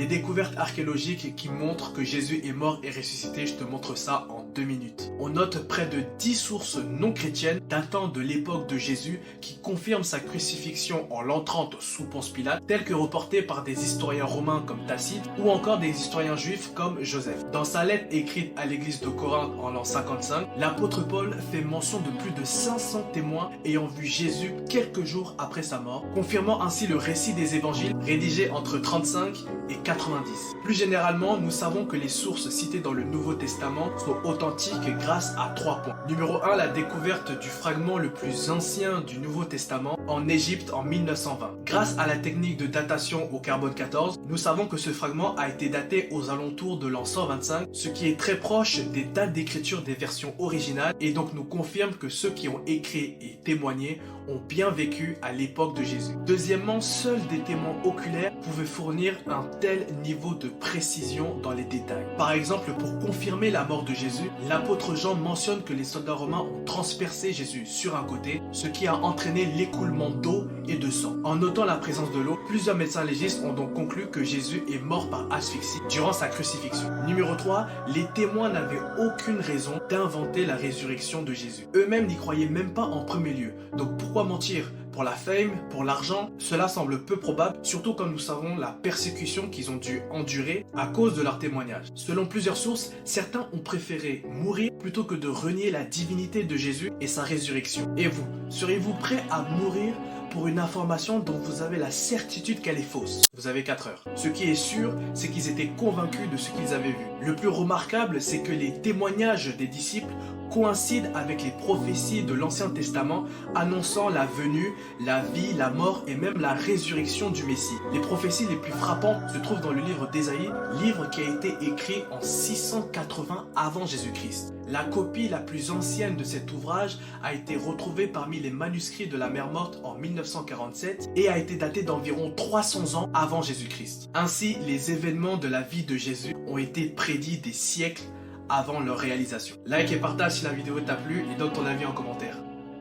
Les découvertes archéologiques qui montrent que Jésus est mort et ressuscité, je te montre ça en 2 minutes. On note près de 10 sources non chrétiennes datant de l'époque de Jésus qui confirment sa crucifixion en l'an 30 sous Ponce Pilate, telles que reportées par des historiens romains comme Tacite ou encore des historiens juifs comme Joseph. Dans sa lettre écrite à l'église de Corinthe en l'an 55, l'apôtre Paul fait mention de plus de 500 témoins ayant vu Jésus quelques jours après sa mort, confirmant ainsi le récit des évangiles rédigés entre 35 et 90. Plus généralement, nous savons que les sources citées dans le Nouveau Testament sont authentiques grâce à 3 points. Numéro 1, la découverte du fragment le plus ancien du Nouveau Testament en Égypte en 1920. Grâce à la technique de datation au carbone 14, nous savons que ce fragment a été daté aux alentours de l'an 125, ce qui est très proche des dates d'écriture des versions originales et donc nous confirme que ceux qui ont écrit et témoigné ont bien vécu à l'époque de Jésus. Deuxièmement, seuls des témoins oculaires pouvaient fournir un tel niveau de précision dans les détails. Par exemple, pour confirmer la mort de Jésus, l'apôtre Jean mentionne que les soldats romains ont transpercé Jésus sur un côté, ce qui a entraîné l'écoulement d'eau et de sang. En notant la présence de l'eau, plusieurs médecins légistes ont donc conclu que Jésus est mort par asphyxie durant sa crucifixion. Numéro 3, les témoins n'avaient aucune raison d'inventer la résurrection de Jésus. Eux-mêmes n'y croyaient même pas en premier lieu. Donc pourquoi mentir? Pour la fame, pour l'argent, cela semble peu probable, surtout quand nous savons la persécution qu'ils ont dû endurer à cause de leur témoignage. Selon plusieurs sources, certains ont préféré mourir plutôt que de renier la divinité de Jésus et sa résurrection. Et vous, seriez-vous prêt à mourir pour une information dont vous avez la certitude qu'elle est fausse? Vous avez 4 heures. Ce qui est sûr, c'est qu'ils étaient convaincus de ce qu'ils avaient vu. Le plus remarquable, c'est que les témoignages des disciples coïncident avec les prophéties de l'Ancien Testament annonçant la venue, la vie, la mort et même la résurrection du Messie. Les prophéties les plus frappantes se trouvent dans le livre d'Ésaïe, livre qui a été écrit en 680 avant Jésus-Christ. La copie la plus ancienne de cet ouvrage a été retrouvée parmi les manuscrits de la Mer Morte en 1947 et a été datée d'environ 300 ans avant Jésus-Christ. Ainsi, les événements de la vie de Jésus ont été prédits des siècles avant leur réalisation. Like et partage si la vidéo t'a plu et donne ton avis en commentaire.